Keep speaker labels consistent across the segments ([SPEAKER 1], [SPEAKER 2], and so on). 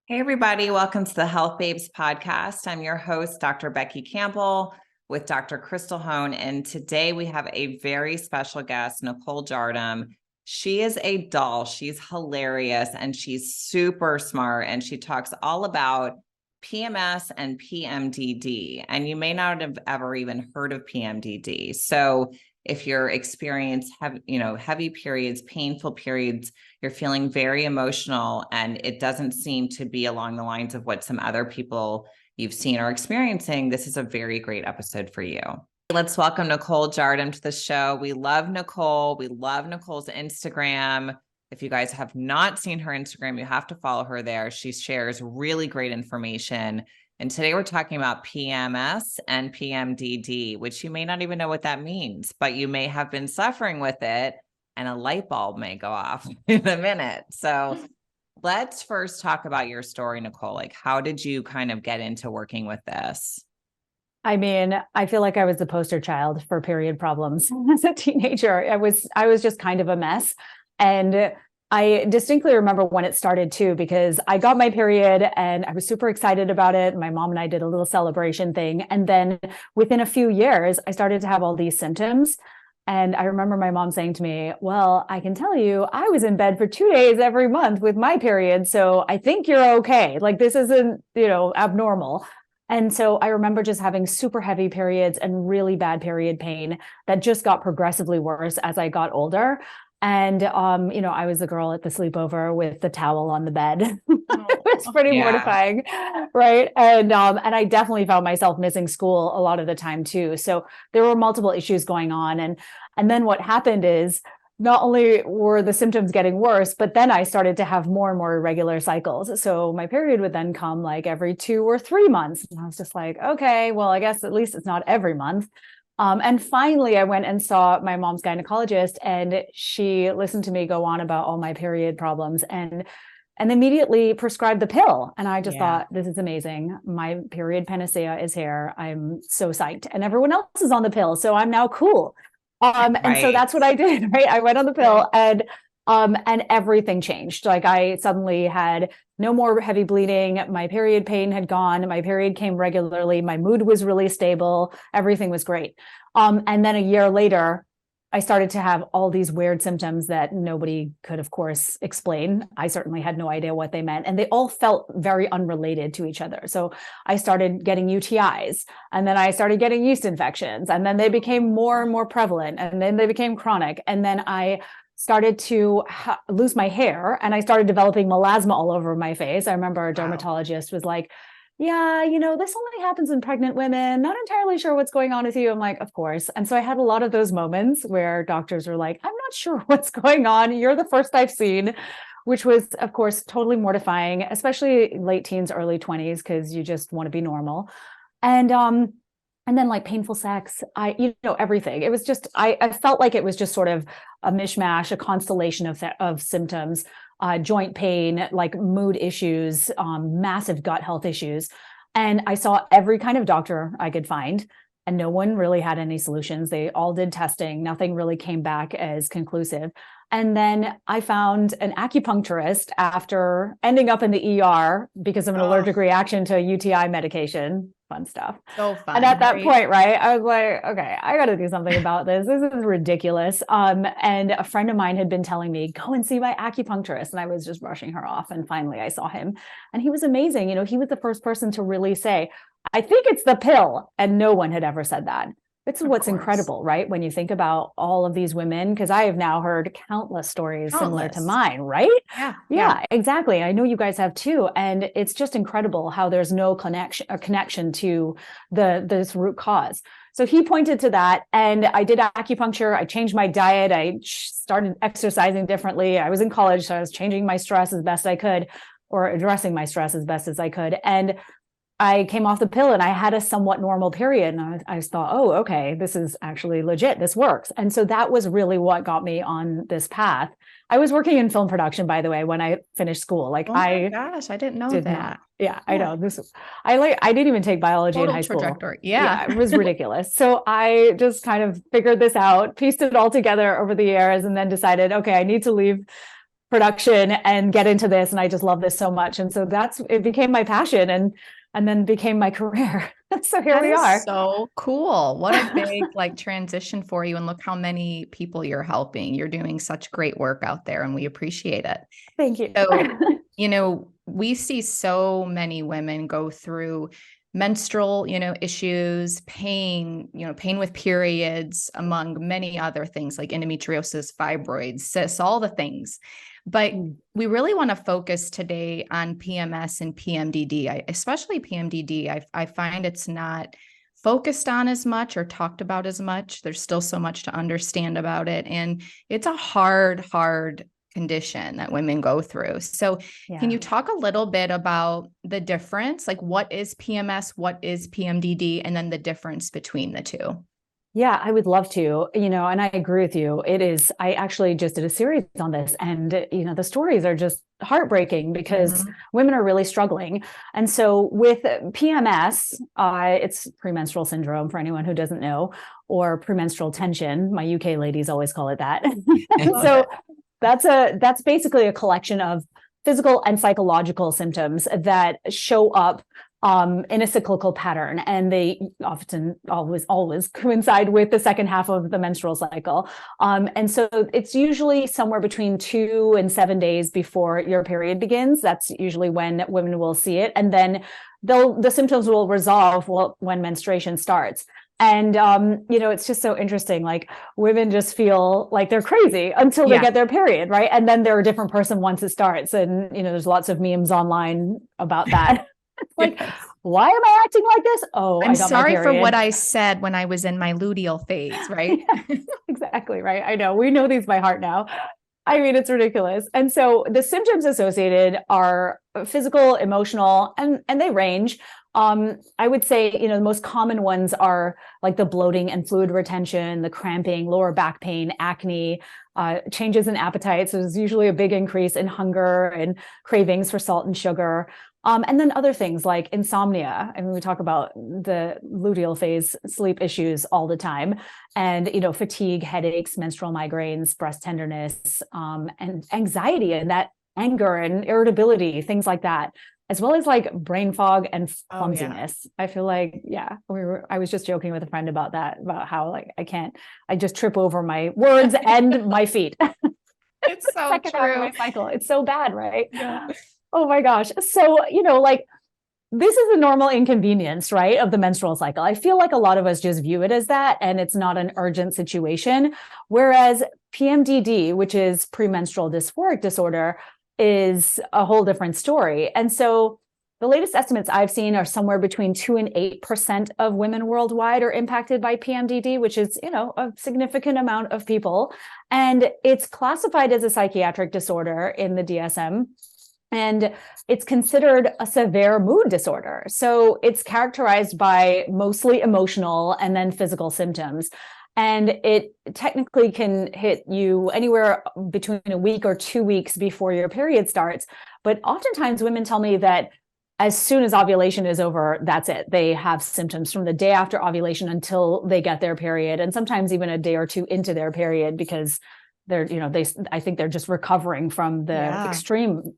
[SPEAKER 1] Hey, everybody. Welcome to the Health Babes podcast. I'm your host, Dr. Becky Campbell, with Dr. Crystal Hone. And today we have a very special guest, Nicole Jardim. She is a doll. She's hilarious and she's super smart. And she talks all about PMS and PMDD. And you may not have ever even heard of PMDD. So if you're experiencing heavy periods, painful periods, you're feeling very emotional, and it doesn't seem to be along the lines of what some other people you've seen are experiencing, this is a very great episode for you. Let's welcome Nicole Jardim to the show. We love Nicole. We love Nicole's Instagram. If you guys have not seen her Instagram, you have to follow her there. She shares really great information. And today we're talking about PMS and PMDD, which you may not even know what that means, but you may have been suffering with it and a light bulb may go off in a minute. So let's first talk about your story, Nicole. Like, how did you kind of get into working with this?
[SPEAKER 2] I mean, I feel like I was the poster child for period problems as a teenager. I was just kind of a mess. And I distinctly remember when it started too, because I got my period and I was super excited about it. My mom and I did a little celebration thing. And then within a few years, I started to have all these symptoms. And I remember my mom saying to me, well, I can tell you, I was in bed for 2 days every month with my period. So I think you're okay. Like, this isn't, abnormal. And so I remember just having super heavy periods and really bad period pain that just got progressively worse as I got older. And, I was the girl at the sleepover with the towel on the bed. It was pretty mortifying. Right. And I definitely found myself missing school a lot of the time too. So there were multiple issues going on. And then what happened is not only were the symptoms getting worse, but then I started to have more and more irregular cycles. So my period would then come like every 2 or 3 months. And I was just like, okay, well, I guess at least it's not every month. And finally, I went and saw my mom's gynecologist, and she listened to me go on about all my period problems and immediately prescribed the pill. And I just thought, this is amazing. My period panacea is here. I'm so psyched. And everyone else is on the pill. So I'm now cool. And so that's what I did, right? I went on the pill and everything changed. Like, I suddenly had no more heavy bleeding. My period pain had gone. My period came regularly. My mood was really stable. Everything was great. And then a year later, I started to have all these weird symptoms that nobody could, of course, explain. I certainly had no idea what they meant. And they all felt very unrelated to each other. So I started getting UTIs, and then I started getting yeast infections, and then they became more and more prevalent, and then they became chronic. And then I started to lose my hair, and I started developing melasma all over my face. I remember a dermatologist was like, yeah, this only happens in pregnant women. Not entirely sure what's going on with you. I'm like, of course. And so I had a lot of those moments where doctors were like, I'm not sure what's going on. You're the first I've seen, which was, of course, totally mortifying, especially late teens, early 20s, because you just want to be normal. And then like painful sex, everything. It was just, I felt like it was just sort of a mishmash, a constellation of symptoms. Joint pain, like mood issues, massive gut health issues. And I saw every kind of doctor I could find, and no one really had any solutions. They all did testing. Nothing really came back as conclusive. And then I found an acupuncturist after ending up in the ER because of an allergic reaction to UTI medication. Fun stuff.
[SPEAKER 1] So fun.
[SPEAKER 2] And at that point, right, I was like, okay, I got to do something about this. This is ridiculous. And a friend of mine had been telling me, go and see my acupuncturist. And I was just brushing her off. And finally I saw him, and he was amazing. He was the first person to really say, I think it's the pill. And no one had ever said that. It's what's incredible, right? When you think about all of these women, because I have now heard countless stories similar to mine, right? Yeah, exactly. I know you guys have too. And it's just incredible how there's no connection to this root cause. So he pointed to that, and I did acupuncture. I changed my diet. I started exercising differently. I was in college, so I was changing my stress as best I could, or addressing my stress as best as I could. And I came off the pill and I had a somewhat normal period. And I thought, oh, okay, this is actually legit. This works. And so that was really what got me on this path. I was working in film production, by the way, when I finished school. Like,
[SPEAKER 1] oh my gosh, I didn't know that.
[SPEAKER 2] I know this. I didn't even take biology in high school. Yeah, it was ridiculous. So I just kind of figured this out, pieced it all together over the years, and then decided, okay, I need to leave production and get into this. And I just love this so much. And so it became my passion and then became my career. So here we are.
[SPEAKER 3] So cool. What a big transition for you. And look how many people you're helping. You're doing such great work out there and we appreciate it.
[SPEAKER 2] Thank you.
[SPEAKER 3] So, we see so many women go through menstrual, issues, pain, pain with periods, among many other things like endometriosis, fibroids, cysts, all the things. But we really want to focus today on PMS and PMDD, especially PMDD. I find it's not focused on as much or talked about as much. There's still so much to understand about it. And it's a hard condition that women go through. So can you talk a little bit about the difference? Like what is PMS? What is PMDD? And then the difference between the two?
[SPEAKER 2] Yeah, I would love to, and I agree with you. I actually just did a series on this and, the stories are just heartbreaking because women are really struggling. And so with PMS, it's premenstrual syndrome for anyone who doesn't know, or premenstrual tension. My UK ladies always call it that. So that's basically a collection of physical and psychological symptoms that show up in a cyclical pattern, and they often always coincide with the second half of the menstrual cycle. And so it's usually somewhere between 2 and 7 days before your period begins. That's usually when women will see it, and then the symptoms will resolve when menstruation starts. And, it's just so interesting. Like women just feel like they're crazy until they get their period. Right. And then they're a different person once it starts. And, there's lots of memes online about that. Like, why am I acting like this? Oh,
[SPEAKER 3] I'm sorry for what I said when I was in my luteal phase. Right.
[SPEAKER 2] Exactly. Right. I know. We know these by heart now. I mean, it's ridiculous. And so the symptoms associated are physical, emotional, and they range. I would say, the most common ones are like the bloating and fluid retention, the cramping, lower back pain, acne, changes in appetite. So there's usually a big increase in hunger and cravings for salt and sugar. And then other things like insomnia. I mean, we talk about the luteal phase sleep issues all the time, and, fatigue, headaches, menstrual migraines, breast tenderness, and anxiety, and that anger and irritability, things like that, as well as like brain fog and clumsiness. I feel like, I was just joking with a friend about that, about how like, I just trip over my words and my feet.
[SPEAKER 3] It's so true.
[SPEAKER 2] My cycle. It's so bad, right? Yeah. Oh my gosh. So, this is a normal inconvenience, right, of the menstrual cycle. I feel like a lot of us just view it as that, and it's not an urgent situation. Whereas PMDD, which is premenstrual dysphoric disorder, is a whole different story. And so the latest estimates I've seen are somewhere between 2 and 8% of women worldwide are impacted by PMDD, which is, a significant amount of people. And it's classified as a psychiatric disorder in the DSM. And it's considered a severe mood disorder. So it's characterized by mostly emotional and then physical symptoms. And it technically can hit you anywhere between a week or 2 weeks before your period starts. But oftentimes women tell me that as soon as ovulation is over, that's it. They have symptoms from the day after ovulation until they get their period, and sometimes even a day or two into their period, because I think they're just recovering from the extreme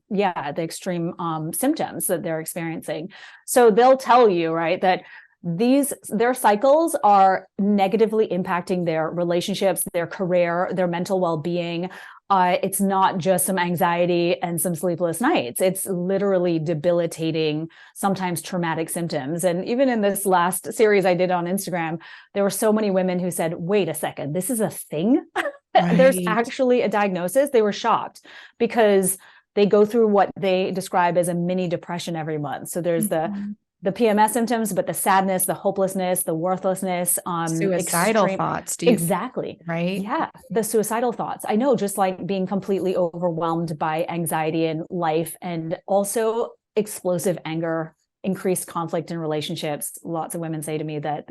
[SPEAKER 2] symptoms that they're experiencing. So they'll tell you, right, that their cycles are negatively impacting their relationships, their career, their mental well-being. It's not just some anxiety and some sleepless nights. It's literally debilitating, sometimes traumatic symptoms. And even in this last series I did on Instagram, there were so many women who said, wait a second, this is a thing? Right. There's actually a diagnosis. They were shocked because they go through what they describe as a mini depression every month. So there's the PMS symptoms, but the sadness, the hopelessness, the worthlessness,
[SPEAKER 3] suicidal thoughts.
[SPEAKER 2] Exactly.
[SPEAKER 3] Right.
[SPEAKER 2] Yeah. The suicidal thoughts. I know, just like being completely overwhelmed by anxiety in life, and also explosive anger, increased conflict in relationships. Lots of women say to me that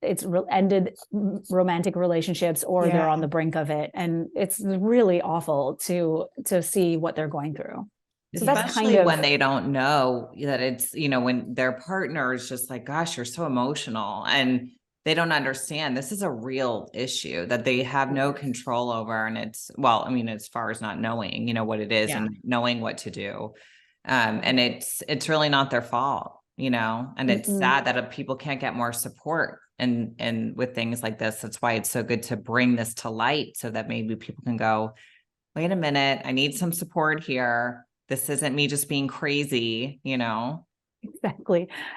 [SPEAKER 2] it's ended romantic relationships, or they're on the brink of it. And it's really awful to see what they're going through.
[SPEAKER 1] So especially when they don't know that it's, when their partner is just like, gosh, you're so emotional, and they don't understand this is a real issue that they have no control over. And it's, well, I mean, as far as not knowing, you know, what it is and knowing what to do. And it's really not their fault, you know, and it's sad that people can't get more support and with things like this. That's why it's so good to bring this to light so that maybe people can go, wait a minute, I need some support here. This isn't me just being crazy, you know?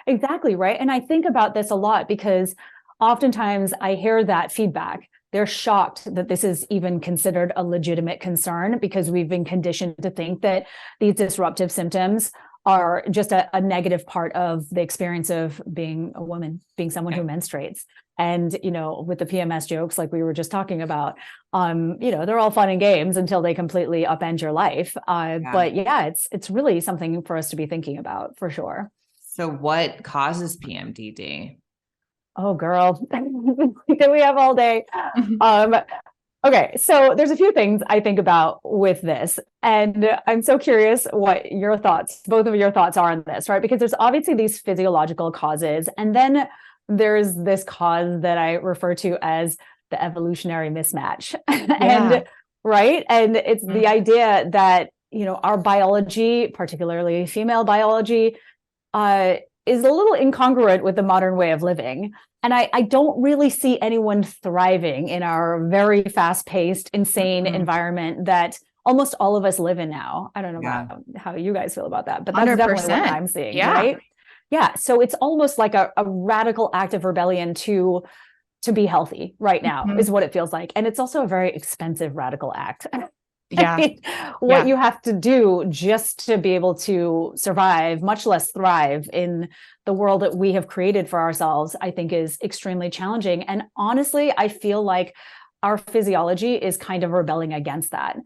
[SPEAKER 2] Exactly. Right. And I think about this a lot because oftentimes I hear that feedback. They're shocked that this is even considered a legitimate concern because we've been conditioned to think that these disruptive symptoms are just a negative part of the experience of being a woman, being someone who menstruates. And, you know, with the PMS jokes, like we were just talking about, you know, they're all fun and games until they completely upend your life. But yeah, it's really something for us to be thinking about for sure.
[SPEAKER 1] So what causes PMDD?
[SPEAKER 2] Oh, girl, that we have all day. Okay, so there's a few things I think about with this, and I'm so curious what your thoughts, both of your thoughts are on this, right? Because there's obviously these physiological causes, and then there's this cause that I refer to as the evolutionary mismatch. And right, and it's the idea that, you know, our biology, particularly female biology, is a little incongruent with the modern way of living. And I don't really see anyone thriving in our very fast-paced, insane environment that almost all of us live in now. I don't know about how you guys feel about that, but that's 100%. Definitely what I'm seeing, right? Yeah. So it's almost like a radical act of rebellion to be healthy right now is what it feels like. And it's also a very expensive radical act. I mean, what you have to do just to be able to survive, much less thrive in the world that we have created for ourselves, I think is extremely challenging. And honestly, I feel like our physiology is kind of rebelling against that.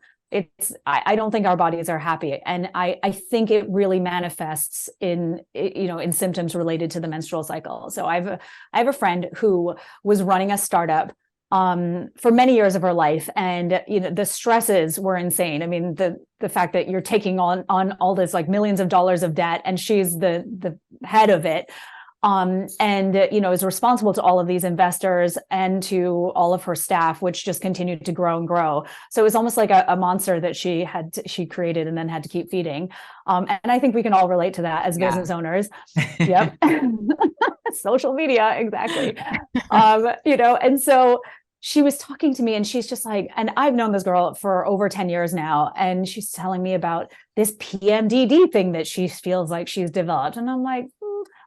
[SPEAKER 2] I don't think our bodies are happy. And I think it really manifests in, you know, in symptoms related to the menstrual cycle. So I have a friend who was running a startup for many years of her life. And, you know, the stresses were insane. I mean, the fact that you're taking on all this like millions of dollars of debt and she's the head of it. And, you know, is responsible to all of these investors and to all of her staff, which just continued to grow and grow. So it was almost like a monster that she created and then had to keep feeding. And I think we can all relate to that as business owners. Yep. Social media. Exactly. You know, and so she was talking to me and she's just like, and I've known this girl for over 10 years now. And she's telling me about this PMDD thing that she feels like she's developed. And I'm like,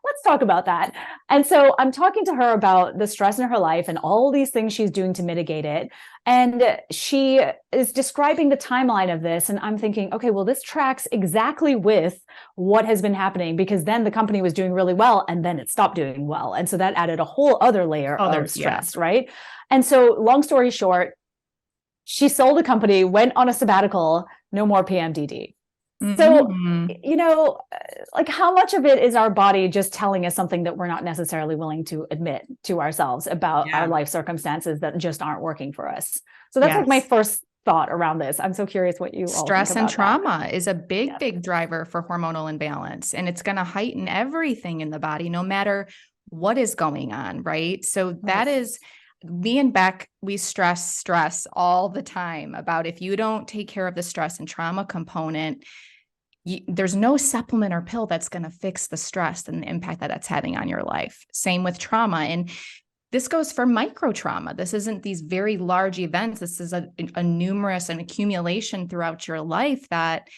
[SPEAKER 2] let's talk about that. And so I'm talking to her about the stress in her life and all these things she's doing to mitigate it. And she is describing the timeline of this. And I'm thinking, okay, well, this tracks exactly with what has been happening, because then the company was doing really well and then it stopped doing well. And so that added a whole other layer of stress, right? And so long story short, she sold the company, went on a sabbatical, no more PMDD. So, you know, like how much of it is our body just telling us something that we're not necessarily willing to admit to ourselves about our life circumstances that just aren't working for us? So that's like my first thought around this. I'm so curious what you all think about
[SPEAKER 3] Stress and trauma is a big driver for hormonal imbalance, and it's going to heighten everything in the body, no matter what is going on, right? So that is, me and Beck, we stress all the time about if you don't take care of the stress and trauma component, there's no supplement or pill that's going to fix the stress and the impact that that's having on your life. Same with trauma. And this goes for micro trauma. This isn't these very large events. This is a numerous and accumulation throughout your life that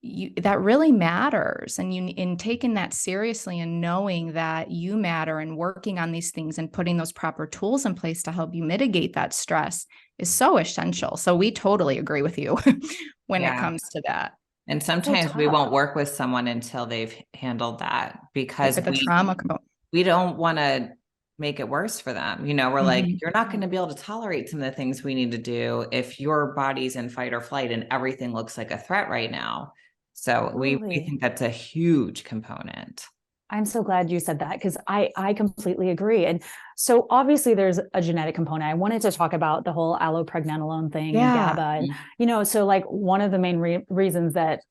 [SPEAKER 3] really matters. And in taking that seriously and knowing that you matter and working on these things and putting those proper tools in place to help you mitigate that stress is so essential. So we totally agree with you when it comes to that.
[SPEAKER 1] And sometimes we won't work with someone until they've handled that, because we don't want to make it worse for them. You know, we're like, you're not going to be able to tolerate some of the things we need to do if your body's in fight or flight and everything looks like a threat right now. So we think that's a huge component.
[SPEAKER 2] I'm so glad you said that, because I completely agree. And so obviously there's a genetic component. I wanted to talk about the whole allopregnanolone thing and GABA. And, so like one of the main reasons that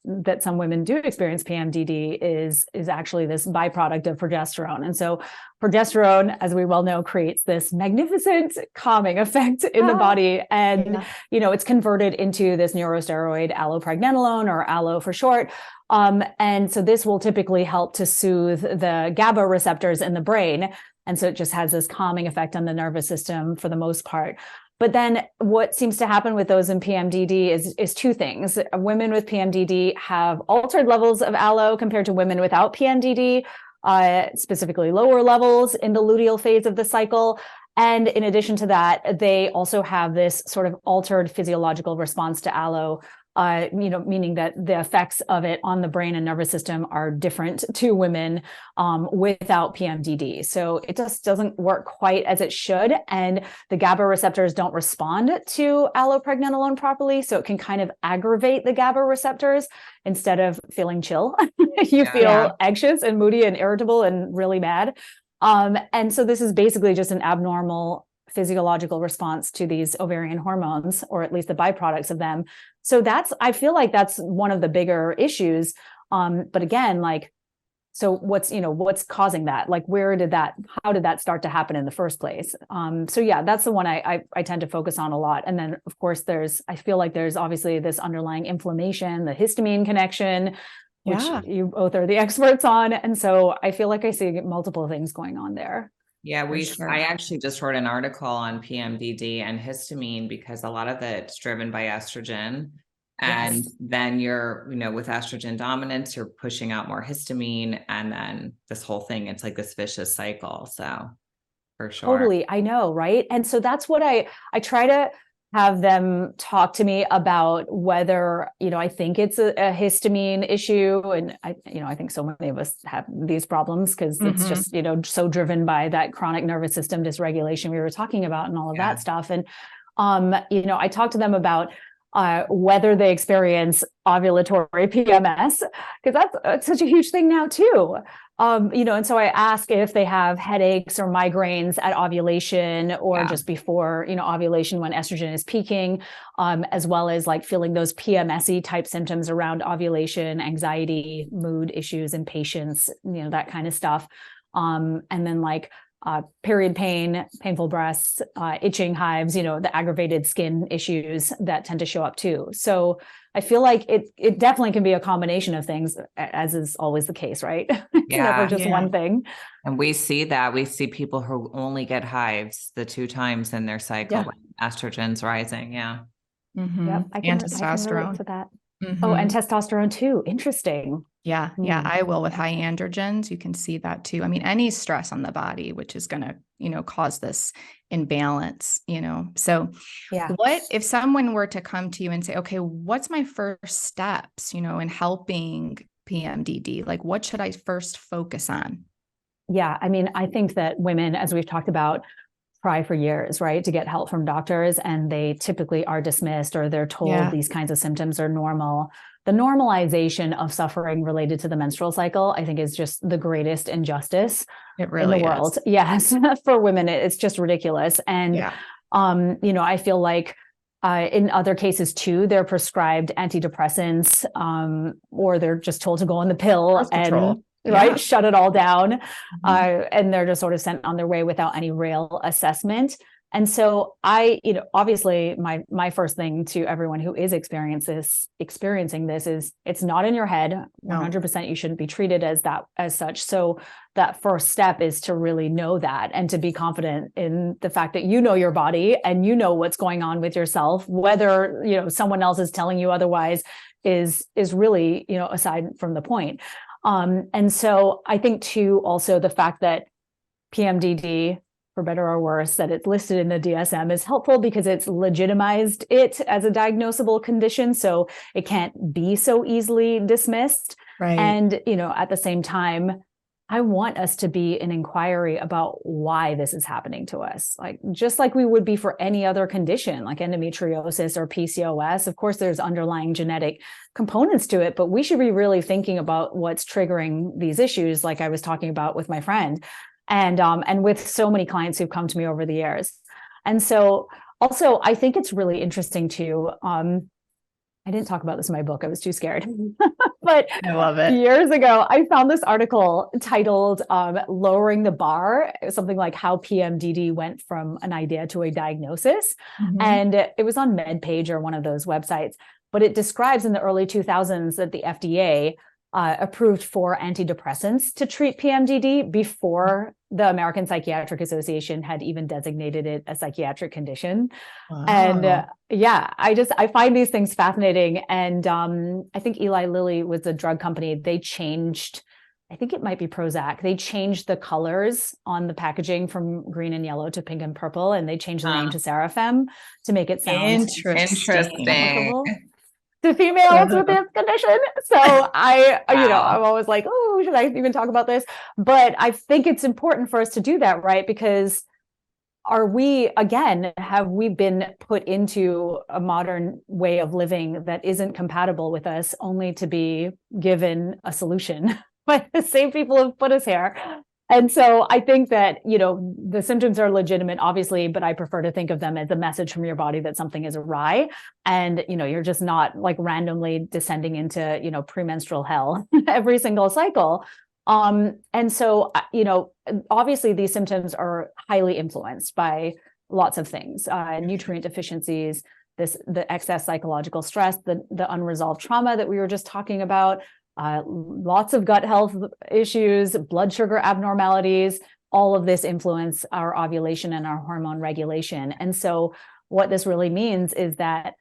[SPEAKER 2] some women do experience PMDD is actually this byproduct of progesterone. And so progesterone, as we well know, creates this magnificent calming effect in the body. And, it's converted into this neurosteroid allopregnanolone, or allo for short. And so this will typically help to soothe the GABA receptors in the brain. And so it just has this calming effect on the nervous system for the most part. But then what seems to happen with those in PMDD is two things. Women with PMDD have altered levels of allo compared to women without PMDD, specifically lower levels in the luteal phase of the cycle. And in addition to that, they also have this sort of altered physiological response to allo, meaning that the effects of it on the brain and nervous system are different to women without PMDD. So it just doesn't work quite as it should. And the GABA receptors don't respond to allopregnanolone properly. So it can kind of aggravate the GABA receptors instead of feeling chill. You feel anxious and moody and irritable and really mad. And so this is basically just an abnormal physiological response to these ovarian hormones, or at least the byproducts of them. So I feel like that's one of the bigger issues. But again, so what's causing that? Like, how did that start to happen in the first place? So yeah, that's the one I tend to focus on a lot. And then of course I feel like there's obviously this underlying inflammation, the histamine connection, which you both are the experts on. And so I feel like I see multiple things going on there.
[SPEAKER 1] Yeah, I actually just wrote an article on PMDD and histamine, because a lot of it's driven by estrogen. And then you're, with estrogen dominance, you're pushing out more histamine. And then this whole thing, it's like this vicious cycle. So for sure.
[SPEAKER 2] Totally. I know. Right. And so that's what I try to have them talk to me about, whether, I think it's a histamine issue. And I think so many of us have these problems because it's just, so driven by that chronic nervous system dysregulation we were talking about and all of that stuff. And, I talk to them about whether they experience ovulatory PMS, because that's such a huge thing now too. And so I ask if they have headaches or migraines at ovulation, or just before, ovulation when estrogen is peaking, as well as like feeling those PMS-y type symptoms around ovulation, anxiety, mood issues, impatience, that kind of stuff. And then period pain, painful breasts, itching, hives, the aggravated skin issues that tend to show up too. So I feel like it definitely can be a combination of things, as is always the case, right? It's never just one thing.
[SPEAKER 1] And we see people who only get hives the 2 times in their cycle when estrogen's rising. Yeah.
[SPEAKER 2] Mm-hmm. Yep.
[SPEAKER 3] And testosterone.
[SPEAKER 2] I can relate to that. Mm-hmm. Oh, and testosterone too. Interesting.
[SPEAKER 3] Yeah. Yeah. I will with high androgens. You can see that too. I mean, any stress on the body, which is going to, cause this imbalance, So what if someone were to come to you and say, okay, what's my first steps, in helping PMDD? Like, what should I first focus on?
[SPEAKER 2] Yeah. I mean, I think that women, as we've talked about, try for years, right, to get help from doctors, and they typically are dismissed, or they're told these kinds of symptoms are normal. The normalization of suffering related to the menstrual cycle, I think, is just the greatest injustice in the world. Yes, for women, it's just ridiculous. And, I feel like in other cases too, they're prescribed antidepressants, or they're just told to go on the pill and shut it all down. And they're just sort of sent on their way without any real assessment. And so obviously my first thing to everyone who is experiencing this is, it's not in your head. 100% you shouldn't be treated as such. So that first step is to really know that, and to be confident in the fact that you know your body and you know what's going on with yourself. Whether, someone else is telling you otherwise is really, aside from the point. And so I think too, also the fact that PMDD, for better or worse, that it's listed in the DSM is helpful, because it's legitimized it as a diagnosable condition. So it can't be so easily dismissed. Right. And, at the same time, I want us to be an inquiry about why this is happening to us. Like, just like we would be for any other condition, like endometriosis or PCOS. Of course, there's underlying genetic components to it, but we should be really thinking about what's triggering these issues, like I was talking about with my friend, and with so many clients who've come to me over the years. And so also, I think it's really interesting too. I didn't talk about this in my book. I was too scared. But
[SPEAKER 3] I love it.
[SPEAKER 2] Years ago, I found this article titled Lowering the Bar, something like how PMDD went from an idea to a diagnosis.
[SPEAKER 3] Mhm.
[SPEAKER 2] And it was on MedPage or one of those websites. But it describes in the early 2000s that the FDA approved 4 antidepressants to treat PMDD before the American Psychiatric Association had even designated it a psychiatric condition.
[SPEAKER 3] Wow.
[SPEAKER 2] And I find these things fascinating. And I think Eli Lilly was a drug company. They changed, I think it might be Prozac. They changed the colors on the packaging from green and yellow to pink and purple, and they changed the name to Seraphim to make it sound
[SPEAKER 3] Interesting.
[SPEAKER 2] applicable to females with this condition. So I'm always like, oh, should I even talk about this? But I think it's important for us to do that, right? Because have we been put into a modern way of living that isn't compatible with us, only to be given a solution? But the same people have put us here. And so I think that, the symptoms are legitimate, obviously, but I prefer to think of them as a message from your body that something is awry. And, you're just not like randomly descending into, premenstrual hell every single cycle. And so, obviously these symptoms are highly influenced by lots of things, nutrient deficiencies, the excess psychological stress, the unresolved trauma that we were just talking about, lots of gut health issues, blood sugar abnormalities. All of this influence our ovulation and our hormone regulation. And so what this really means is that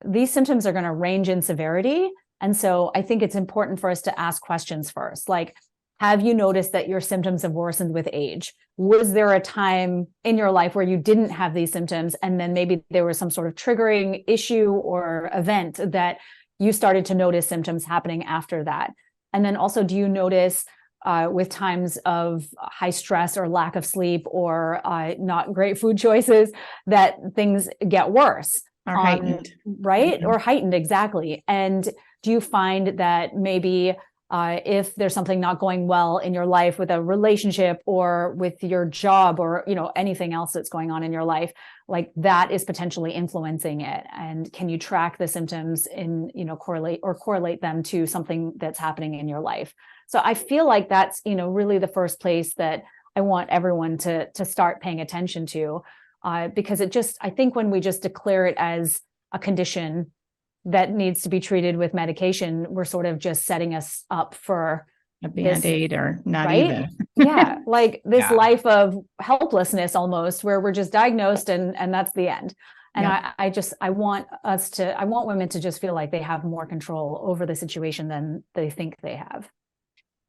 [SPEAKER 2] these symptoms are going to range in severity. And so I think it's important for us to ask questions first, like, have you noticed that your symptoms have worsened with age? Was there a time in your life where you didn't have these symptoms, and then maybe there was some sort of triggering issue or event that you started to notice symptoms happening after that? And then also, do you notice with times of high stress or lack of sleep or not great food choices that things get worse?
[SPEAKER 3] Or heightened.
[SPEAKER 2] Right?
[SPEAKER 3] Mhm.
[SPEAKER 2] Or heightened, exactly. And do you find that maybe if there's something not going well in your life with a relationship or with your job or anything else that's going on in your life, like that is potentially influencing it? And can you track the symptoms in correlate them to something that's happening in your life? So I feel like that's really the first place that I want everyone to start paying attention to, because I think when we just declare it as a condition that needs to be treated with medication, we're sort of just setting us up for
[SPEAKER 3] a Band-Aid or not
[SPEAKER 2] right?
[SPEAKER 3] even.
[SPEAKER 2] Yeah, like this life of helplessness almost, where we're just diagnosed and that's the end. And I want women to just feel like they have more control over the situation than they think they have.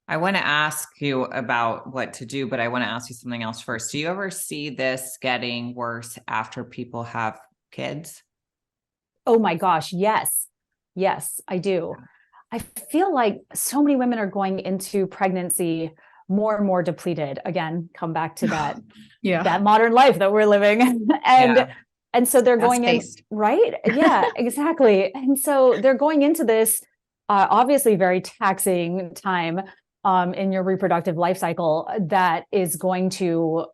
[SPEAKER 1] I want to ask you about what to do, but I want to ask you something else first. Do you ever see this getting worse after people have kids?
[SPEAKER 2] Oh my gosh, yes. Yes, I do. I feel like so many women are going into pregnancy more and more depleted. Again, come back to that, that modern life that we're living. And so they're going in, right? Yeah, exactly. And so they're going into this obviously very taxing time in your reproductive life cycle that is going to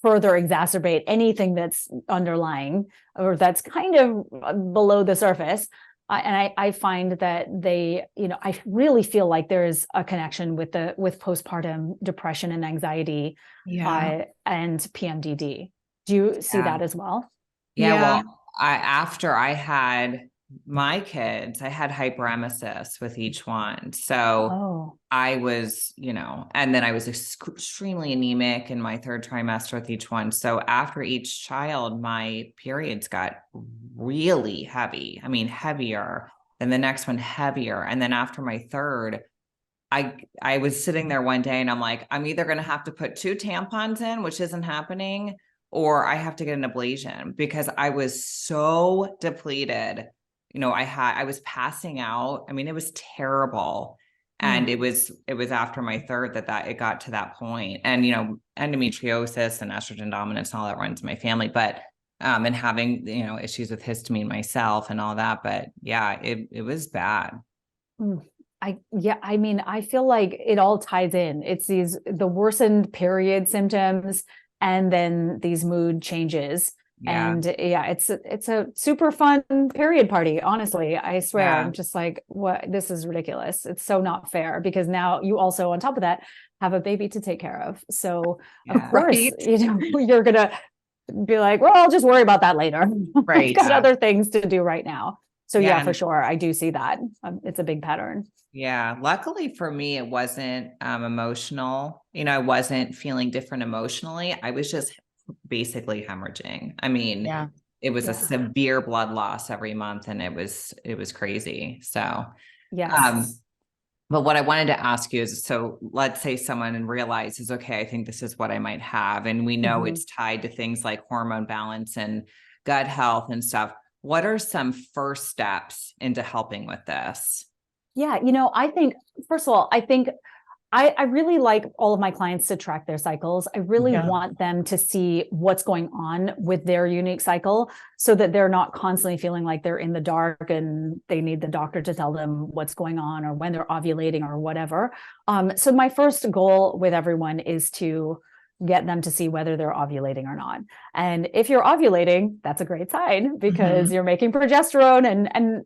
[SPEAKER 2] further exacerbate anything that's underlying or that's kind of below the surface. And I find that I really feel like there is a connection with postpartum depression and anxiety and PMDD. Do you see that as well?
[SPEAKER 1] Yeah. Well, after I had my kids, I had hyperemesis with each one. So I was, and then I was extremely anemic in my 3rd trimester with each one. So after each child, my periods got really heavy. I mean, heavier than the next one, heavier. And then after my 3rd, I was sitting there one day and I'm like, I'm either going to have to put 2 tampons in, which isn't happening, or I have to get an ablation because I was so depleted. I was passing out. I mean, it was terrible. And it was after my third that it got to that point. And, endometriosis and estrogen dominance and all that runs in my family, but, and having, issues with histamine myself and all that, but yeah, it was bad.
[SPEAKER 2] I feel like it all ties in. It's the worsened period symptoms and then these mood changes.
[SPEAKER 1] Yeah.
[SPEAKER 2] And it's a super fun period party. Honestly, I swear,
[SPEAKER 1] Yeah.
[SPEAKER 2] I'm just like, what? This is ridiculous. It's so not fair because now you also, on top of that, have a baby to take care of. So of course, you're going to be like, well, I'll just worry about that later.
[SPEAKER 3] Right.
[SPEAKER 2] I've got other things to do right now. So
[SPEAKER 1] Yeah.
[SPEAKER 2] for sure. I do see that. It's a big pattern.
[SPEAKER 1] Yeah. Luckily for me, it wasn't emotional. I wasn't feeling different emotionally. I was just basically hemorrhaging. I mean, it was a severe blood loss every month and it was crazy. So,
[SPEAKER 2] yes.
[SPEAKER 1] But what I wanted to ask you is, so let's say someone realizes, okay, I think this is what I might have. And we know it's tied to things like hormone balance and gut health and stuff. What are some first steps into helping with this?
[SPEAKER 2] Yeah. I think, first of all, I really like all of my clients to track their cycles. I really want them to see what's going on with their unique cycle so that they're not constantly feeling like they're in the dark and they need the doctor to tell them what's going on or when they're ovulating or whatever. So my first goal with everyone is to get them to see whether they're ovulating or not. And if you're ovulating, that's a great sign because you're making progesterone. And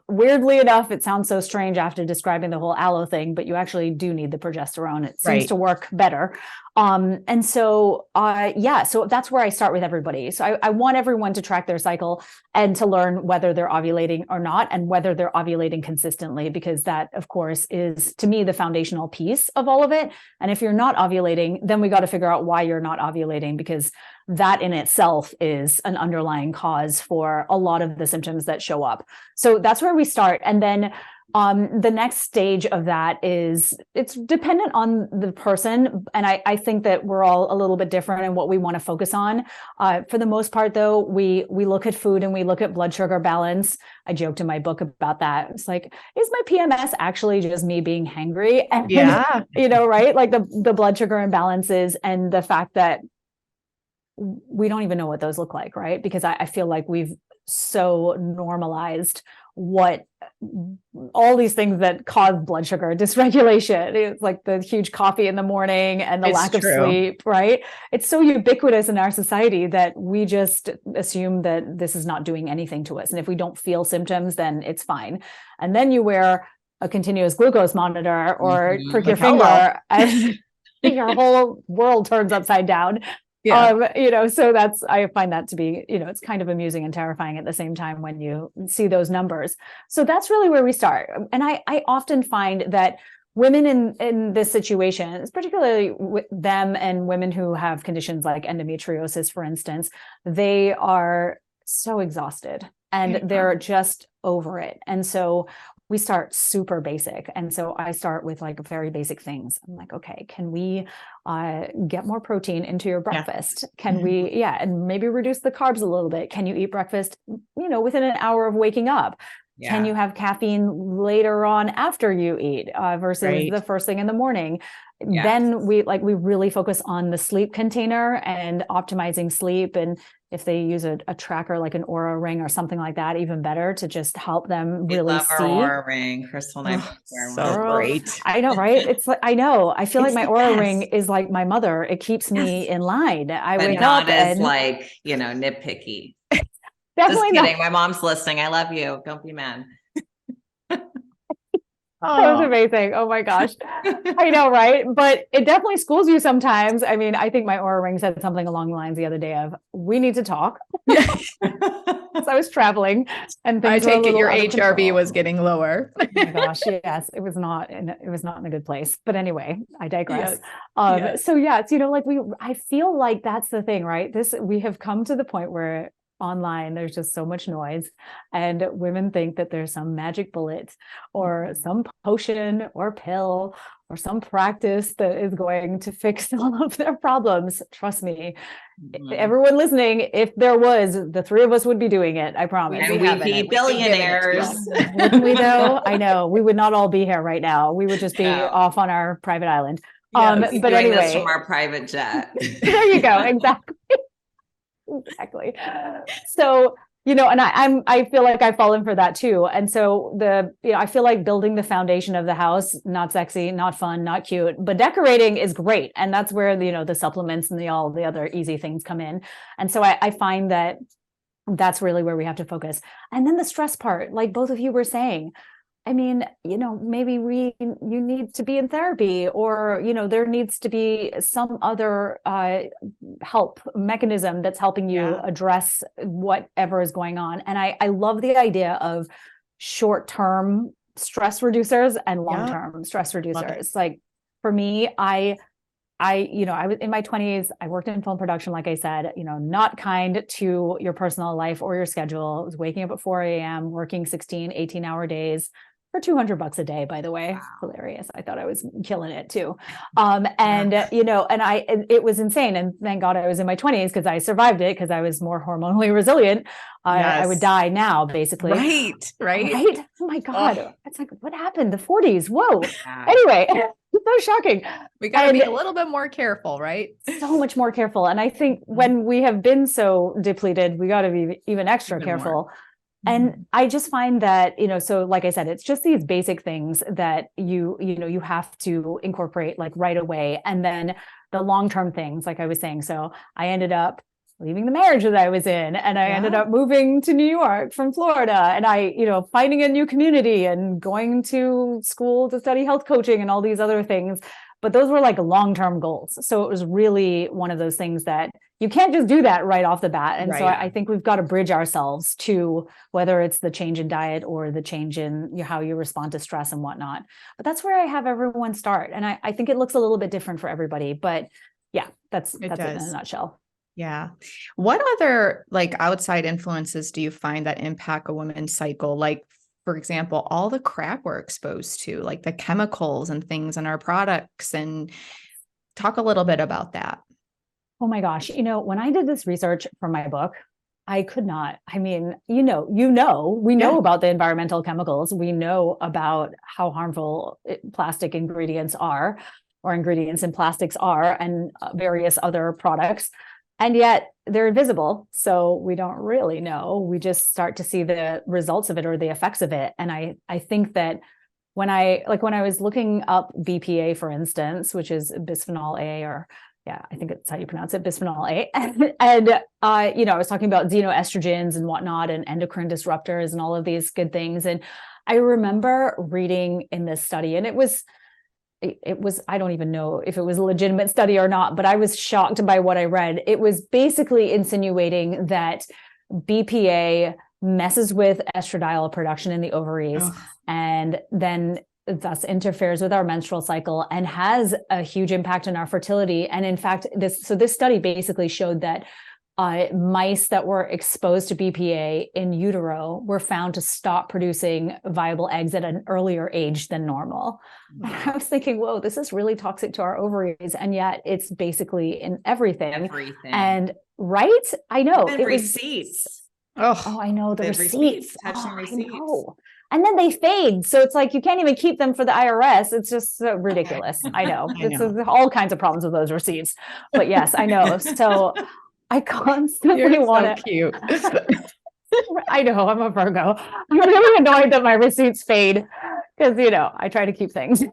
[SPEAKER 2] weirdly enough, it sounds so strange after describing the whole aloe thing, but you actually do need the progesterone. It seems to work better. And so, so that's where I start with everybody. So I want everyone to track their cycle and to learn whether they're ovulating or not, and whether they're ovulating consistently, because that, of course, is to me the foundational piece of all of it. And if you're not ovulating, then we got to figure out why you're not ovulating, because that in itself is an underlying cause for a lot of the symptoms that show up. So that's where we start. And then the next stage of that is, it's dependent on the person. And I think that we're all a little bit different in what we want to focus on. For the most part, though, we look at food and we look at blood sugar balance. I joked in my book about that. It's like, is my PMS actually just me being hangry? And, right? Like the blood sugar imbalances and the fact that we don't even know what those look like, right? Because I feel like we've so normalized what all these things that cause blood sugar dysregulation. It's like the huge coffee in the morning and the lack of sleep, right? It's so ubiquitous in our society that we just assume that this is not doing anything to us. And if we don't feel symptoms, then it's fine. And then you wear a continuous glucose monitor or prick your finger and your whole world turns upside down. So I find that to be, it's kind of amusing and terrifying at the same time when you see those numbers. So that's really where we start. And I often find that women in this situation, particularly with them and women who have conditions like endometriosis, for instance, they are so exhausted and they're just over it. And so we start super basic. And so I start with like very basic things. I'm like, okay, can we get more protein into your breakfast? Can we, and maybe reduce the carbs a little bit? Can you eat breakfast, within an hour of waking up? Can you have caffeine later on after you eat versus the first thing in the morning? Then we really focus on the sleep container and optimizing sleep. And if they use a tracker like an Aura ring or something like that, even better to just help them really see.
[SPEAKER 1] Our Aura ring, Crystal and I.
[SPEAKER 3] So great.
[SPEAKER 2] I know, right? It's like, I know. I feel like my Aura ring is like my mother. It keeps me in line. I wake up
[SPEAKER 1] and like, nitpicky.
[SPEAKER 2] Definitely
[SPEAKER 1] just kidding. My mom's listening. I love you. Don't be mad.
[SPEAKER 2] That was amazing. Oh my gosh. I know, right? But it definitely schools you sometimes. I mean, I think my Aura ring said something along the lines the other day of, we need to talk. So I was traveling and
[SPEAKER 3] I take it your HRV was getting lower.
[SPEAKER 2] Oh my gosh. Yes. It was not in a good place, but anyway, I digress. So it's, I feel like that's the thing, right? We have come to the point where online there's just so much noise and women think that there's some magic bullet or some potion or pill or some practice that is going to fix all of their problems. Trust me, everyone listening, if there was, the three of us would be doing it. I promise.
[SPEAKER 1] And we'd be billionaires.
[SPEAKER 2] Wouldn't we though? I know we would not all be here right now. We would just be off on our private island.
[SPEAKER 1] But
[SPEAKER 2] doing
[SPEAKER 1] anyway,
[SPEAKER 2] this
[SPEAKER 1] from our private jet.
[SPEAKER 2] There you go. Exactly. Exactly. So, and I feel like I've fallen for that too. And so I feel like building the foundation of the house, not sexy, not fun, not cute, but decorating is great. And that's where, the supplements and all the other easy things come in. And so I find that that's really where we have to focus. And then the stress part, like both of you were saying, I mean, maybe you need to be in therapy, or, there needs to be some other help mechanism that's helping you address whatever is going on. And I love the idea of short-term stress reducers and long-term stress reducers. Like for me, I was in my 20s, I worked in film production, like I said, not kind to your personal life or your schedule. I was waking up at 4 a.m., working 16, 18-hour days for $200 a day, by the way. Wow. Hilarious. I thought I was killing it too. It was insane. And thank God I was in my 20s because I survived it because I was more hormonally resilient. I would die now, basically. Right. Oh my God. It's like, what happened? The 40s. Whoa. Yeah. Anyway, so shocking.
[SPEAKER 3] We got to be a little bit more careful, right?
[SPEAKER 2] So much more careful. And I think when we have been so depleted, we got to be even extra careful. More. And I just find that, so like I said, it's just these basic things that you have to incorporate like right away. And then the long-term things, like I was saying. So I ended up leaving the marriage that I was in, and I ended up moving to New York from Florida, and I, finding a new community and going to school to study health coaching and all these other things. But those were like long-term goals. So it was really one of those things that you can't just do that right off the bat. And so I think we've got to bridge ourselves to whether it's the change in diet or the change in how you respond to stress and whatnot. But that's where I have everyone start. And I think it looks a little bit different for everybody. But yeah, that's it in a nutshell.
[SPEAKER 3] Yeah. What other like outside influences do you find that impact a woman's cycle? Like, for example, all the crap we're exposed to, like the chemicals and things in our products, and talk a little bit about that.
[SPEAKER 2] Oh my gosh. When I did this research for my book, I could not, we know about the environmental chemicals. We know about how harmful plastic ingredients are, or ingredients in plastics are, and various other products. And yet they're invisible. So we don't really know. We just start to see the results of it or the effects of it. And I think that when I was looking up BPA, for instance, which is bisphenol A, or I think it's how you pronounce it, bisphenol A. And I was talking about xenoestrogens and whatnot, and endocrine disruptors and all of these good things. And I remember reading in this study, and it was, I don't even know if it was a legitimate study or not, but I was shocked by what I read. It was basically insinuating that BPA messes with estradiol production in the ovaries, and then thus interferes with our menstrual cycle and has a huge impact on our fertility. And in fact, this study basically showed that mice that were exposed to BPA in utero were found to stop producing viable eggs at an earlier age than normal. Wow. And I was thinking, whoa, this is really toxic to our ovaries. And yet it's basically in everything. And right? I know.
[SPEAKER 1] Even receipts.
[SPEAKER 2] I know the receipts. Touching receipts. I know. And then they fade. So it's like, you can't even keep them for the IRS. It's just so ridiculous. I know. It's all kinds of problems with those receipts. But yes, I know. So I constantly want to.
[SPEAKER 3] Cute.
[SPEAKER 2] I know. I'm a Virgo. I'm really annoyed that my receipts fade because, I try to keep things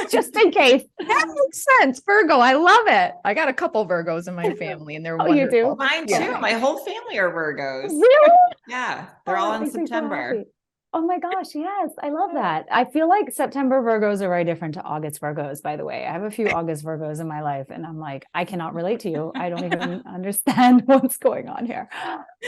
[SPEAKER 2] just in case.
[SPEAKER 3] That makes sense. Virgo. I love it. I got a couple Virgos in my family, and they're wonderful.
[SPEAKER 2] You do?
[SPEAKER 1] Mine too. Yeah. My whole family are Virgos.
[SPEAKER 2] Really?
[SPEAKER 1] Yeah. They're all in September.
[SPEAKER 2] Oh my gosh. Yes. I love that. I feel like September Virgos are very different to August Virgos, by the way. I have a few August Virgos in my life, and I'm like, I cannot relate to you. I don't even understand what's going on here.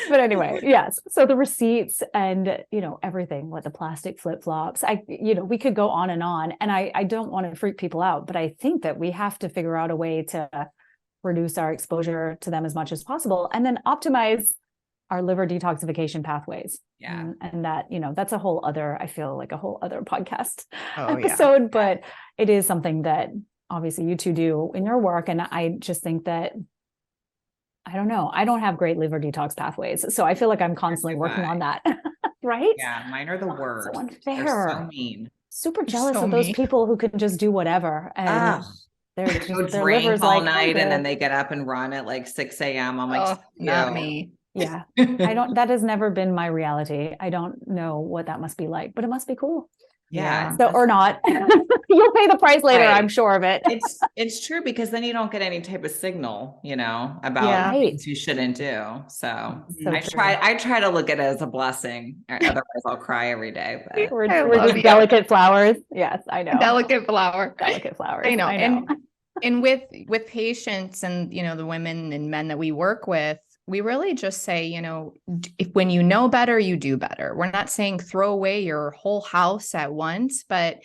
[SPEAKER 2] But anyway, yes. So the receipts and, everything, what the plastic flip-flops, we could go on. And I don't want to freak people out, but I think that we have to figure out a way to reduce our exposure to them as much as possible, and then optimize our liver detoxification pathways.
[SPEAKER 1] Yeah.
[SPEAKER 2] And that, that's a whole other, I feel like a whole other podcast
[SPEAKER 3] Oh,
[SPEAKER 2] episode, but it is something that obviously you two do in your work. And I just think that, I don't know, I don't have great liver detox pathways. So I feel like I'm constantly working on that. Right?
[SPEAKER 1] Yeah. Mine are the worst.
[SPEAKER 2] So unfair.
[SPEAKER 1] They're so mean.
[SPEAKER 2] Super jealous
[SPEAKER 3] so
[SPEAKER 2] of those
[SPEAKER 3] mean.
[SPEAKER 2] people who can just do whatever. And
[SPEAKER 1] They
[SPEAKER 2] they're
[SPEAKER 1] go
[SPEAKER 2] just, their
[SPEAKER 1] drink
[SPEAKER 2] liver's
[SPEAKER 1] all
[SPEAKER 2] like,
[SPEAKER 1] night and then they get up and run at like 6 a.m. I'm like,
[SPEAKER 3] Oh, not
[SPEAKER 1] "Ew."
[SPEAKER 3] me.
[SPEAKER 2] yeah, that has never been my reality. I don't know what that must be like, but it must be cool.
[SPEAKER 1] Yeah.
[SPEAKER 2] So, or not, you'll pay the price later.
[SPEAKER 1] Right.
[SPEAKER 2] I'm sure of it.
[SPEAKER 1] It's true, because then you don't get any type of signal, about
[SPEAKER 2] Right.
[SPEAKER 1] things you shouldn't do. So
[SPEAKER 2] So
[SPEAKER 1] I
[SPEAKER 2] true.
[SPEAKER 1] try to look at it as a blessing. Otherwise I'll cry every day. But
[SPEAKER 2] We're
[SPEAKER 3] love
[SPEAKER 2] just
[SPEAKER 3] you.
[SPEAKER 2] delicate flowers. Yes, I know.
[SPEAKER 3] Delicate flower.
[SPEAKER 2] Delicate flowers.
[SPEAKER 3] I know.
[SPEAKER 2] I know.
[SPEAKER 3] And with patients and, the women and men that we work with, we really just say, if when you know better, you do better. We're not saying throw away your whole house at once, but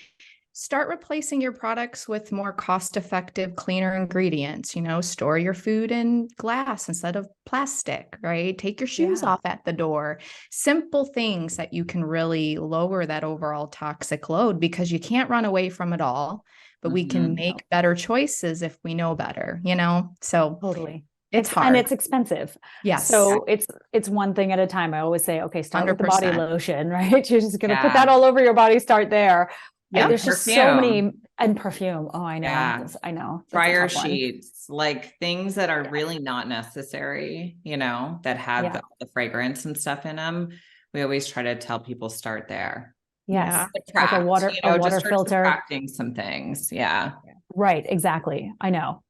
[SPEAKER 3] start replacing your products with more cost-effective, cleaner ingredients. Store your food in glass instead of plastic, right? Take your shoes off at the door. Simple things that you can really lower that overall toxic load, because you can't run away from it all, but we can make better choices if we know better, So
[SPEAKER 2] Totally.
[SPEAKER 3] it's hard.
[SPEAKER 2] And it's expensive.
[SPEAKER 3] Yes.
[SPEAKER 2] So it's one thing at a time. I always say, okay, start with the body
[SPEAKER 3] 100%.
[SPEAKER 2] lotion, right? You're just going to put that all over your body, start there.
[SPEAKER 3] Yeah.
[SPEAKER 2] There's just so many, and perfume. Oh, I know.
[SPEAKER 1] Yeah.
[SPEAKER 2] I know.
[SPEAKER 1] Dryer sheets, like things that are really not necessary, that have the fragrance and stuff in them. We always try to tell people start there.
[SPEAKER 2] Yes.
[SPEAKER 1] Subtract,
[SPEAKER 2] like a water
[SPEAKER 1] just
[SPEAKER 2] filter.
[SPEAKER 1] Subtracting some things. Yeah.
[SPEAKER 2] Right. Exactly. I know.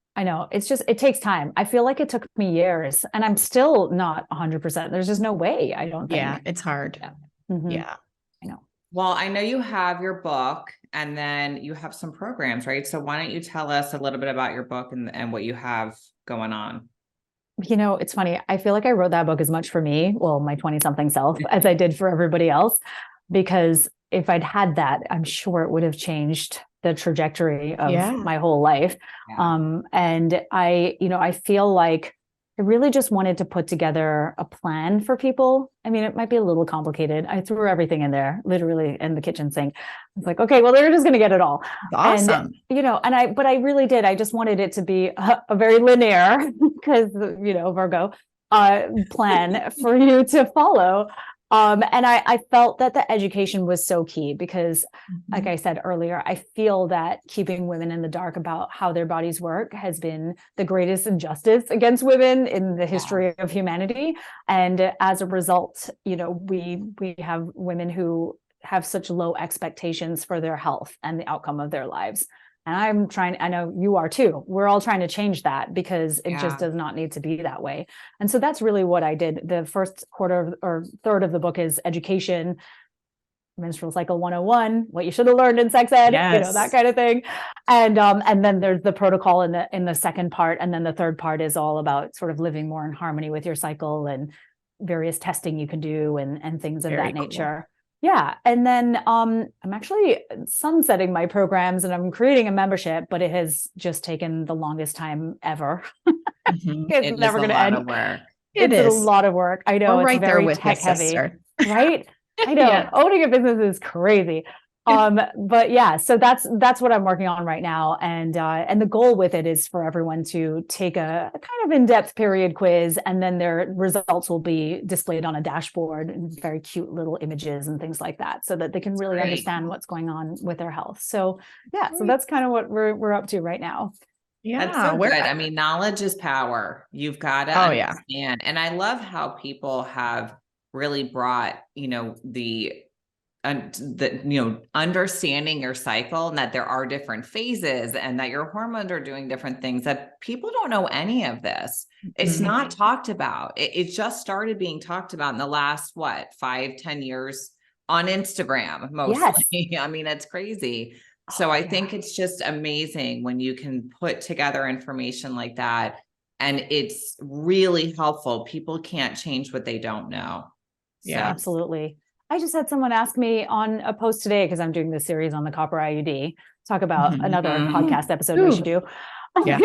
[SPEAKER 2] It's just, it takes time. I feel like it took me years and I'm still not 100%. There's just no way. I don't think.
[SPEAKER 3] Yeah. It's hard.
[SPEAKER 2] Yeah.
[SPEAKER 3] Yeah.
[SPEAKER 2] I know.
[SPEAKER 1] Well, I know you have your book and then you have some programs, right? So why don't you tell us a little bit about your book and what you have going on?
[SPEAKER 2] It's funny. I feel like I wrote that book as much for me, well, my 20-something self, as I did for everybody else, because if I'd had that, I'm sure it would have changed the trajectory of my whole life.
[SPEAKER 1] Yeah.
[SPEAKER 2] And I feel like I really just wanted to put together a plan for people. I mean, it might be a little complicated. I threw everything in there, literally in the kitchen sink. I was like, okay, well, they're just going to get it all.
[SPEAKER 3] Awesome.
[SPEAKER 2] And but I really did. I just wanted it to be a very linear, because, Virgo, plan for you to follow. And I felt that the education was so key because, like I said earlier, I feel that keeping women in the dark about how their bodies work has been the greatest injustice against women in the history of humanity. And as a result, we have women who have such low expectations for their health and the outcome of their lives. And I know you are too. We're all trying to change that because it just does not need to be that way. And so that's really what I did. The first quarter or third of the book is education, menstrual cycle 101, what you should have learned in sex ed, that kind of thing. And then there's the protocol in the second part. And then the third part is all about sort of living more in harmony with your cycle and various testing you can do and things of that nature. Yeah. And then I'm actually sunsetting my programs and I'm creating a membership, but it has just taken the longest time ever. It's never going to end. It's a lot of work. I know.
[SPEAKER 3] We're right
[SPEAKER 2] it's very
[SPEAKER 3] there with
[SPEAKER 2] tech heavy, right? I know.
[SPEAKER 3] Yeah.
[SPEAKER 2] Owning a business is crazy. But yeah, so that's what I'm working on right now. And the goal with it is for everyone to take a kind of in-depth period quiz, and then their results will be displayed on a dashboard and very cute little images and things like that, so that they can really understand what's going on with their health. So yeah, so that's kind of what we're up to right now.
[SPEAKER 1] Yeah, that's so good. I mean, knowledge is power. You've got to understand. And I love how people have really brought, understanding your cycle and that there are different phases and that your hormones are doing different things, that people don't know any of this. It's not talked about. It just started being talked about in the last, 5-10 years on Instagram, mostly. Yes. I mean, it's crazy. So I think it's just amazing when you can put together information like that, and it's really helpful. People can't change what they don't know.
[SPEAKER 2] Yeah, absolutely. I just had someone ask me on a post today, because I'm doing this series on the copper IUD, talk about another podcast episode we should do.
[SPEAKER 3] Yeah.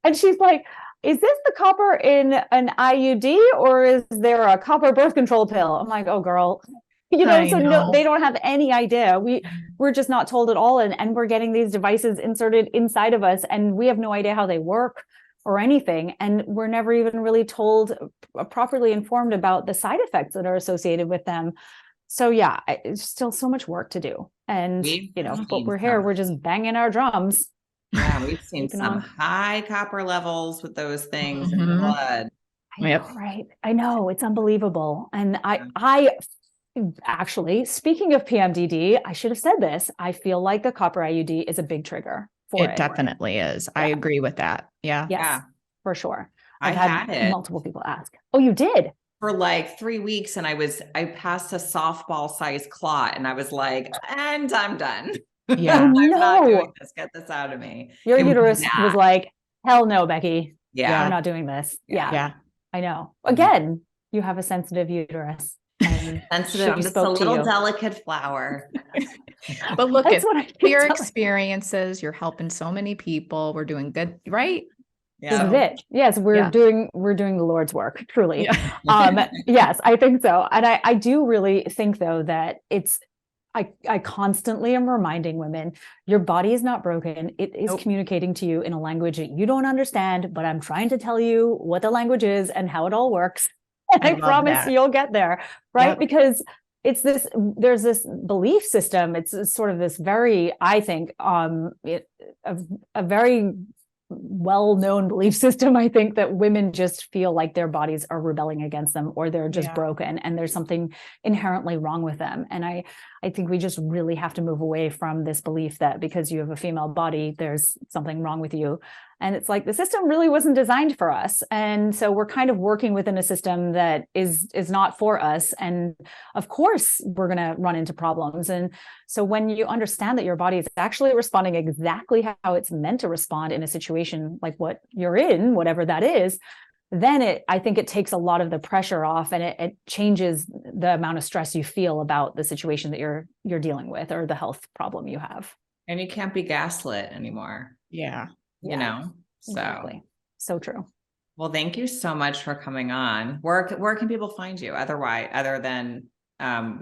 [SPEAKER 2] And she's like, is this the copper in an IUD or is there a copper birth control pill? I'm like, oh, girl. No, they don't have any idea. We're just not told at all. And we're getting these devices inserted inside of us and we have no idea how they work or anything. And we're never even really told, properly informed about the side effects that are associated with them. So yeah, it's still so much work to do. And, but we're here, we're just banging our drums.
[SPEAKER 1] Yeah, we've seen some high copper levels with those things in the blood.
[SPEAKER 2] Right. I know, it's unbelievable. And I actually, speaking of PMDD, I should have said this. I feel like the copper IUD is a big trigger for it.
[SPEAKER 3] It definitely is. Yeah. I agree with that. Yeah.
[SPEAKER 2] Yes, for sure.
[SPEAKER 1] I've had
[SPEAKER 2] multiple people ask. Oh, you did?
[SPEAKER 1] For like 3 weeks. And I passed a softball sized clot and I was like, and I'm done.
[SPEAKER 3] Yeah.
[SPEAKER 1] I'm not doing this. Get this out of me.
[SPEAKER 2] Your uterus was like, hell no, Becky.
[SPEAKER 1] Yeah.
[SPEAKER 2] We're not doing this.
[SPEAKER 3] Yeah.
[SPEAKER 2] I know. Again, you have a sensitive uterus.
[SPEAKER 1] Sensitive. I'm just a little delicate flower.
[SPEAKER 3] But look at your experiences. You're helping so many people. We're doing good, right?
[SPEAKER 2] Yeah. This is it. Yes, we're doing the Lord's work, truly. Yeah. Yes, I think so. And I do really think though that I constantly am reminding women, your body is not broken. It is communicating to you in a language that you don't understand, but I'm trying to tell you what the language is and how it all works. And I promise you'll get there, right? Yep. Because there's this belief system. It's sort of this very, I think, a very well-known belief system, I think, that women just feel like their bodies are rebelling against them or they're just broken and there's something inherently wrong with them. And I think we just really have to move away from this belief that because you have a female body, there's something wrong with you. And it's like the system really wasn't designed for us. And so we're kind of working within a system that is not for us. And of course, we're going to run into problems. And so when you understand that your body is actually responding exactly how it's meant to respond in a situation like what you're in, whatever that is, then I think it takes a lot of the pressure off and it changes the amount of stress you feel about the situation that you're dealing with or the health problem you have.
[SPEAKER 1] And you can't be gaslit anymore.
[SPEAKER 3] Yeah.
[SPEAKER 1] So
[SPEAKER 2] exactly. So true.
[SPEAKER 1] Well, thank you so much for coming on. Where can people find you other than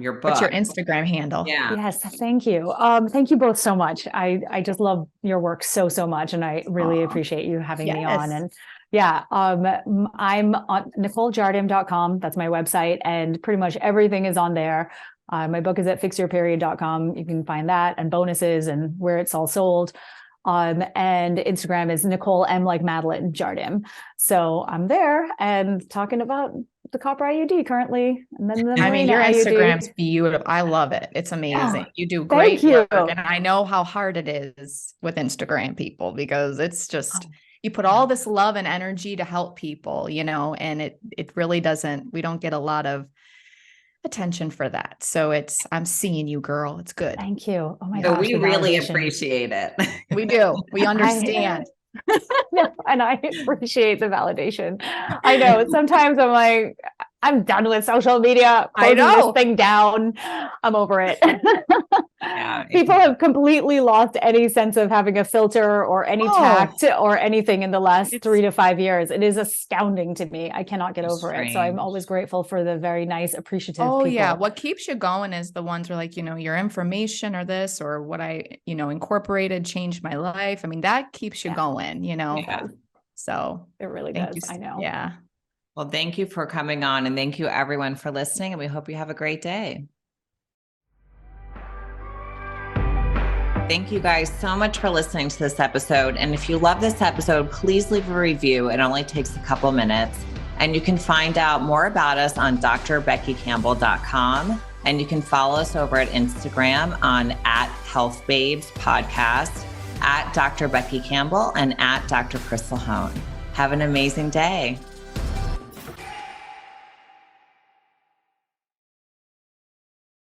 [SPEAKER 1] your book?
[SPEAKER 3] What's your Instagram handle?
[SPEAKER 1] Yeah.
[SPEAKER 2] Yes. Thank you. Thank you both so much. I just love your work so much. And I really appreciate you having me on. And I'm on NicoleJardim.com. That's my website. And pretty much everything is on there. My book is at fixyourperiod.com. You can find that and bonuses and where it's all sold. And Instagram is Nicole M like Madeline Jardim. So I'm there and talking about the copper IUD currently. And then
[SPEAKER 3] your Instagram's beautiful. I love it. It's amazing. You do great work. And I know how hard it is with Instagram people because it's just, you put all this love and energy to help people, and it really doesn't, we don't get a lot of attention for that. So I'm seeing you, girl. It's good.
[SPEAKER 2] Thank you. Oh my gosh.
[SPEAKER 1] We really appreciate it.
[SPEAKER 3] We do. We understand.
[SPEAKER 2] And I appreciate the validation. I know sometimes I'm like, I'm done with social media. Closing this thing down. I'm over it. People have completely lost any sense of having a filter or any tact or anything in the last 3 to 5 years. It is astounding to me. I cannot get over it. So I'm always grateful for the very nice, appreciative people.
[SPEAKER 3] Yeah. What keeps you going is the ones where like, your information or this or what I, incorporated changed my life. I mean, that keeps you going, So
[SPEAKER 2] it really does. I know.
[SPEAKER 3] Yeah.
[SPEAKER 1] Well, thank you for coming on and thank you everyone for listening. And we hope you have a great day. Thank you guys so much for listening to this episode. And if you love this episode, please leave a review. It only takes a couple minutes. And you can find out more about us on drbeckycampbell.com. And you can follow us over at Instagram on @HealthBabesPodcast, @Dr. Becky Campbell, and @Dr. Crystal Hone. Have an amazing day.